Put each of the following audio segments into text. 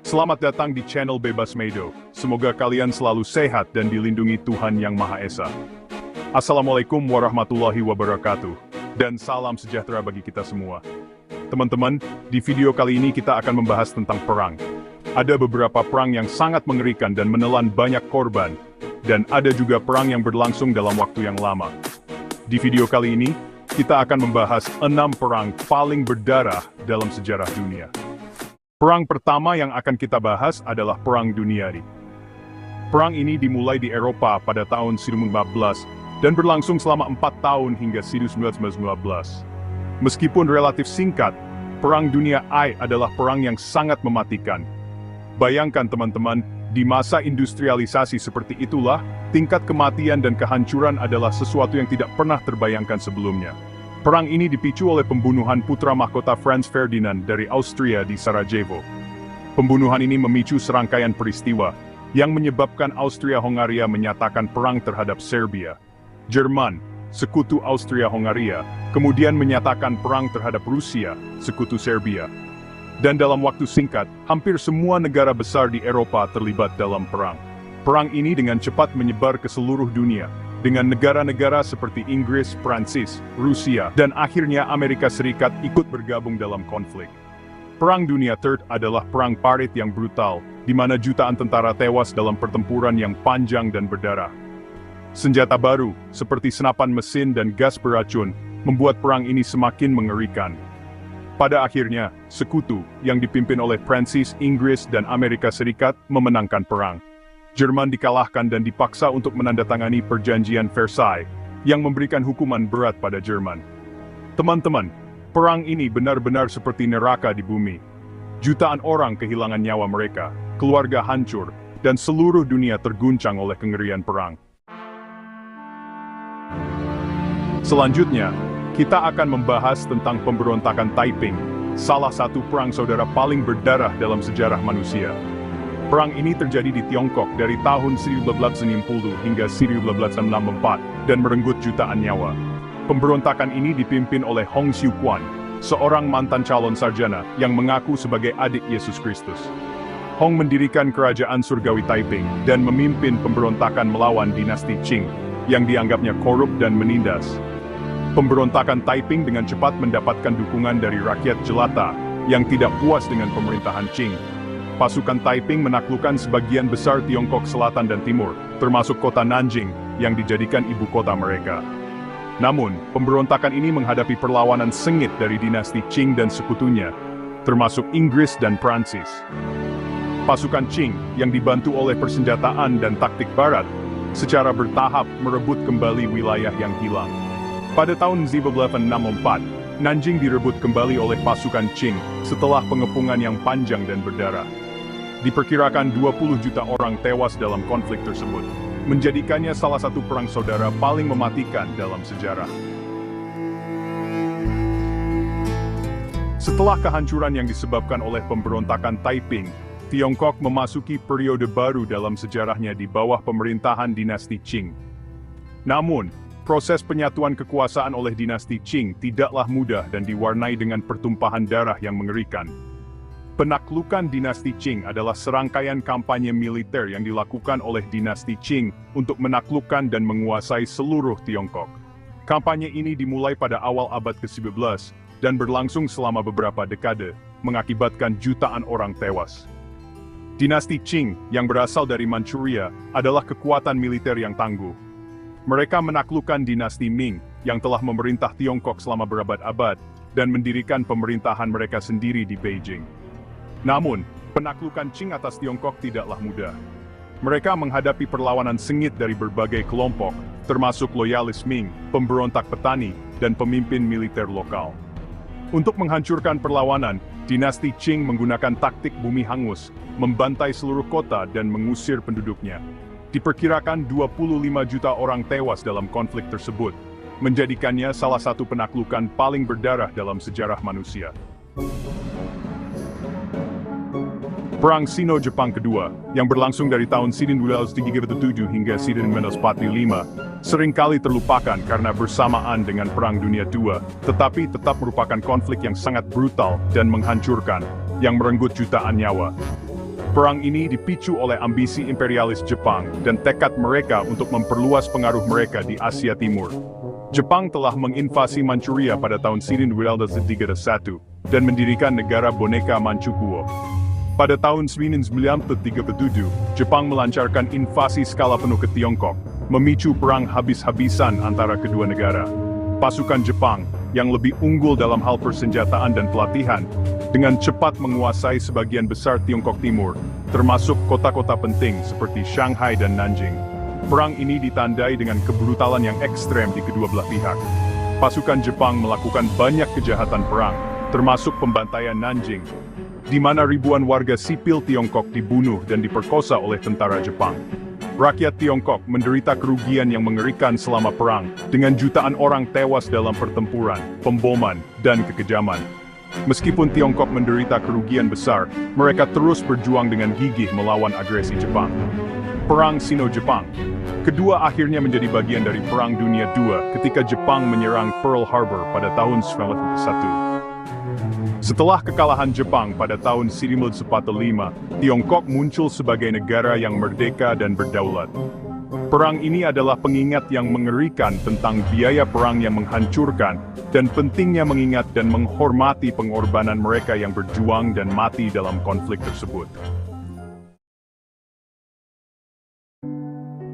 Selamat datang di channel Bebas Medo. Semoga kalian selalu sehat dan dilindungi Tuhan Yang Maha Esa. Assalamualaikum warahmatullahi wabarakatuh. Dan salam sejahtera bagi kita semua. Teman-teman, di video kali ini kita akan membahas tentang perang. Ada beberapa perang yang sangat mengerikan dan menelan banyak korban. Dan ada juga perang yang berlangsung dalam waktu yang lama. Di video kali ini, kita akan membahas 6 perang paling berdarah dalam sejarah dunia. Perang pertama yang akan kita bahas adalah Perang Dunia I. Perang ini dimulai di Eropa pada tahun 1915 dan berlangsung selama 4 tahun hingga 1919. Meskipun relatif singkat, Perang Dunia I adalah perang yang sangat mematikan. Bayangkan teman-teman, di masa industrialisasi seperti itulah, tingkat kematian dan kehancuran adalah sesuatu yang tidak pernah terbayangkan sebelumnya. Perang ini dipicu oleh pembunuhan putra mahkota Franz Ferdinand dari Austria di Sarajevo. Pembunuhan ini memicu serangkaian peristiwa yang menyebabkan Austria-Hongaria menyatakan perang terhadap Serbia. Jerman, sekutu Austria-Hongaria, kemudian menyatakan perang terhadap Rusia, sekutu Serbia. Dan dalam waktu singkat, hampir semua negara besar di Eropa terlibat dalam perang. Perang ini dengan cepat menyebar ke seluruh dunia, dengan negara-negara seperti Inggris, Prancis, Rusia, dan akhirnya Amerika Serikat ikut bergabung dalam konflik. Perang Dunia III adalah perang parit yang brutal, di mana jutaan tentara tewas dalam pertempuran yang panjang dan berdarah. Senjata baru, seperti senapan mesin dan gas beracun, membuat perang ini semakin mengerikan. Pada akhirnya, sekutu yang dipimpin oleh Prancis, Inggris, dan Amerika Serikat memenangkan perang. Jerman dikalahkan dan dipaksa untuk menandatangani Perjanjian Versailles, yang memberikan hukuman berat pada Jerman. Teman-teman, perang ini benar-benar seperti neraka di bumi. Jutaan orang kehilangan nyawa mereka, keluarga hancur, dan seluruh dunia terguncang oleh kengerian perang. Selanjutnya, kita akan membahas tentang pemberontakan Taiping, salah satu perang saudara paling berdarah dalam sejarah manusia. Perang ini terjadi di Tiongkok dari tahun 1860 hingga 1864 dan merenggut jutaan nyawa. Pemberontakan ini dipimpin oleh Hong Xiuquan, seorang mantan calon sarjana yang mengaku sebagai adik Yesus Kristus. Hong mendirikan kerajaan surgawi Taiping dan memimpin pemberontakan melawan dinasti Qing yang dianggapnya korup dan menindas. Pemberontakan Taiping dengan cepat mendapatkan dukungan dari rakyat jelata yang tidak puas dengan pemerintahan Qing. Pasukan Taiping menaklukkan sebagian besar Tiongkok Selatan dan Timur, termasuk kota Nanjing, yang dijadikan ibu kota mereka. Namun, pemberontakan ini menghadapi perlawanan sengit dari dinasti Qing dan sekutunya, termasuk Inggris dan Prancis. Pasukan Qing, yang dibantu oleh persenjataan dan taktik barat, secara bertahap merebut kembali wilayah yang hilang. Pada tahun 1864, Nanjing direbut kembali oleh pasukan Qing setelah pengepungan yang panjang dan berdarah. Diperkirakan 20 juta orang tewas dalam konflik tersebut, menjadikannya salah satu perang saudara paling mematikan dalam sejarah. Setelah kehancuran yang disebabkan oleh pemberontakan Taiping, Tiongkok memasuki periode baru dalam sejarahnya di bawah pemerintahan dinasti Qing. Namun, proses penyatuan kekuasaan oleh dinasti Qing tidaklah mudah dan diwarnai dengan pertumpahan darah yang mengerikan. Penaklukan dinasti Qing adalah serangkaian kampanye militer yang dilakukan oleh dinasti Qing untuk menaklukkan dan menguasai seluruh Tiongkok. Kampanye ini dimulai pada awal abad ke-11 dan berlangsung selama beberapa dekade, mengakibatkan jutaan orang tewas. Dinasti Qing yang berasal dari Manchuria adalah kekuatan militer yang tangguh. Mereka menaklukkan dinasti Ming yang telah memerintah Tiongkok selama berabad-abad dan mendirikan pemerintahan mereka sendiri di Beijing. Namun, penaklukan Qing atas Tiongkok tidaklah mudah. Mereka menghadapi perlawanan sengit dari berbagai kelompok, termasuk loyalis Ming, pemberontak petani, dan pemimpin militer lokal. Untuk menghancurkan perlawanan, dinasti Qing menggunakan taktik bumi hangus, membantai seluruh kota dan mengusir penduduknya. Diperkirakan 25 juta orang tewas dalam konflik tersebut, menjadikannya salah satu penaklukan paling berdarah dalam sejarah manusia. Perang Sino-Jepang kedua, yang berlangsung dari tahun 1937 hingga 1945, seringkali terlupakan karena bersamaan dengan Perang Dunia II, tetapi tetap merupakan konflik yang sangat brutal dan menghancurkan, yang merenggut jutaan nyawa. Perang ini dipicu oleh ambisi imperialis Jepang dan tekad mereka untuk memperluas pengaruh mereka di Asia Timur. Jepang telah menginvasi Manchuria pada tahun 1931 dan mendirikan negara boneka Manchukuo. Pada tahun 1937, Jepang melancarkan invasi skala penuh ke Tiongkok, memicu perang habis-habisan antara kedua negara. Pasukan Jepang, yang lebih unggul dalam hal persenjataan dan pelatihan, dengan cepat menguasai sebagian besar Tiongkok Timur, termasuk kota-kota penting seperti Shanghai dan Nanjing. Perang ini ditandai dengan kebrutalan yang ekstrem di kedua belah pihak. Pasukan Jepang melakukan banyak kejahatan perang, termasuk pembantaian Nanjing, di mana ribuan warga sipil Tiongkok dibunuh dan diperkosa oleh tentara Jepang. Rakyat Tiongkok menderita kerugian yang mengerikan selama perang, dengan jutaan orang tewas dalam pertempuran, pemboman, dan kekejaman. Meskipun Tiongkok menderita kerugian besar, mereka terus berjuang dengan gigih melawan agresi Jepang. Perang Sino-Jepang. Kedua akhirnya menjadi bagian dari Perang Dunia II ketika Jepang menyerang Pearl Harbor pada tahun 1941. Setelah kekalahan Jepang pada tahun 1945, Tiongkok muncul sebagai negara yang merdeka dan berdaulat. Perang ini adalah pengingat yang mengerikan tentang biaya perang yang menghancurkan, dan pentingnya mengingat dan menghormati pengorbanan mereka yang berjuang dan mati dalam konflik tersebut.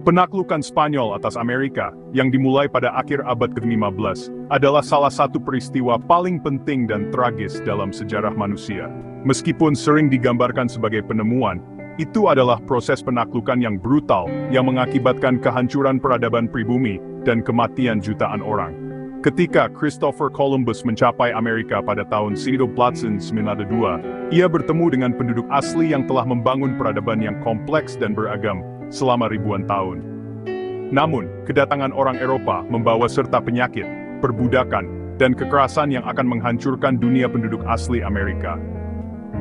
Penaklukan Spanyol atas Amerika, yang dimulai pada akhir abad ke-15, adalah salah satu peristiwa paling penting dan tragis dalam sejarah manusia. Meskipun sering digambarkan sebagai penemuan, itu adalah proses penaklukan yang brutal yang mengakibatkan kehancuran peradaban pribumi dan kematian jutaan orang. Ketika Christopher Columbus mencapai Amerika pada tahun 1892, ia bertemu dengan penduduk asli yang telah membangun peradaban yang kompleks dan beragam selama ribuan tahun. Namun, kedatangan orang Eropa membawa serta penyakit, perbudakan, dan kekerasan yang akan menghancurkan dunia penduduk asli Amerika.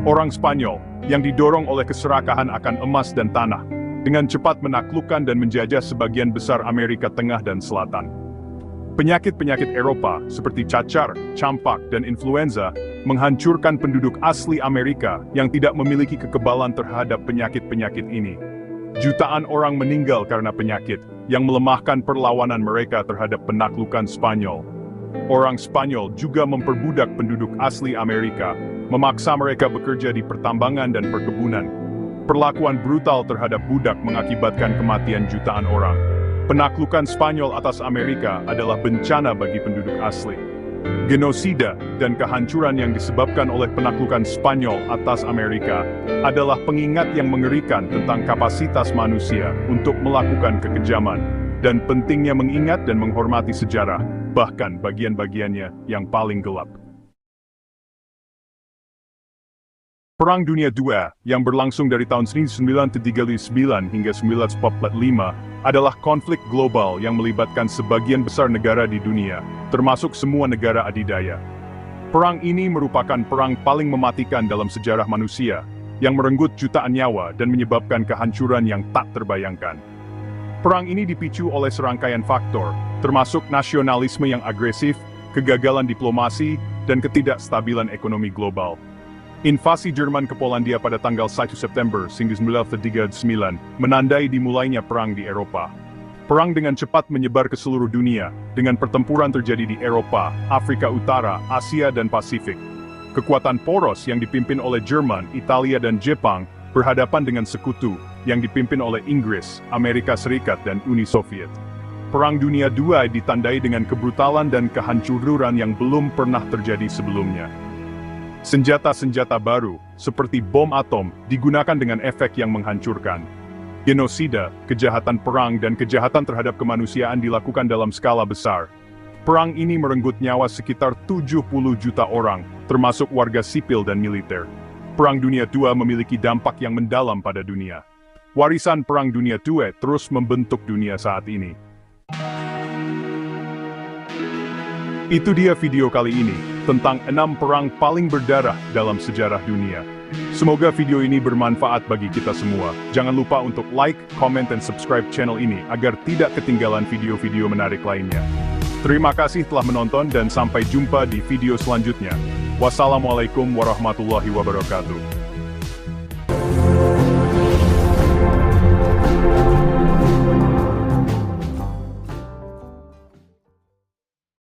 Orang Spanyol, yang didorong oleh keserakahan akan emas dan tanah, dengan cepat menaklukkan dan menjajah sebagian besar Amerika Tengah dan Selatan. Penyakit-penyakit Eropa, seperti cacar, campak, dan influenza, menghancurkan penduduk asli Amerika yang tidak memiliki kekebalan terhadap penyakit-penyakit ini. Jutaan orang meninggal karena penyakit, yang melemahkan perlawanan mereka terhadap penaklukan Spanyol. Orang Spanyol juga memperbudak penduduk asli Amerika, memaksa mereka bekerja di pertambangan dan perkebunan. Perlakuan brutal terhadap budak mengakibatkan kematian jutaan orang. Penaklukan Spanyol atas Amerika adalah bencana bagi penduduk asli. Genosida dan kehancuran yang disebabkan oleh penaklukan Spanyol atas Amerika adalah pengingat yang mengerikan tentang kapasitas manusia untuk melakukan kekejaman, dan pentingnya mengingat dan menghormati sejarah, bahkan bagian-bagiannya yang paling gelap. Perang Dunia II, yang berlangsung dari tahun 1939 hingga 1945, adalah konflik global yang melibatkan sebagian besar negara di dunia, termasuk semua negara adidaya. Perang ini merupakan perang paling mematikan dalam sejarah manusia, yang merenggut jutaan nyawa dan menyebabkan kehancuran yang tak terbayangkan. Perang ini dipicu oleh serangkaian faktor, termasuk nasionalisme yang agresif, kegagalan diplomasi, dan ketidakstabilan ekonomi global. Invasi Jerman ke Polandia pada tanggal 1 September 1939 menandai dimulainya perang di Eropa. Perang dengan cepat menyebar ke seluruh dunia, dengan pertempuran terjadi di Eropa, Afrika Utara, Asia, dan Pasifik. Kekuatan poros yang dipimpin oleh Jerman, Italia, dan Jepang berhadapan dengan sekutu yang dipimpin oleh Inggris, Amerika Serikat, dan Uni Soviet. Perang Dunia II ditandai dengan kebrutalan dan kehancuran yang belum pernah terjadi sebelumnya. Senjata-senjata baru, seperti bom atom, digunakan dengan efek yang menghancurkan. Genosida, kejahatan perang dan kejahatan terhadap kemanusiaan dilakukan dalam skala besar. Perang ini merenggut nyawa sekitar 70 juta orang, termasuk warga sipil dan militer. Perang Dunia II memiliki dampak yang mendalam pada dunia. Warisan Perang Dunia II terus membentuk dunia saat ini. Itu dia video kali ini, tentang 6 perang paling berdarah dalam sejarah dunia. Semoga video ini bermanfaat bagi kita semua. Jangan lupa untuk like, comment, dan subscribe channel ini agar tidak ketinggalan video-video menarik lainnya. Terima kasih telah menonton dan sampai jumpa di video selanjutnya. Wassalamualaikum warahmatullahi wabarakatuh.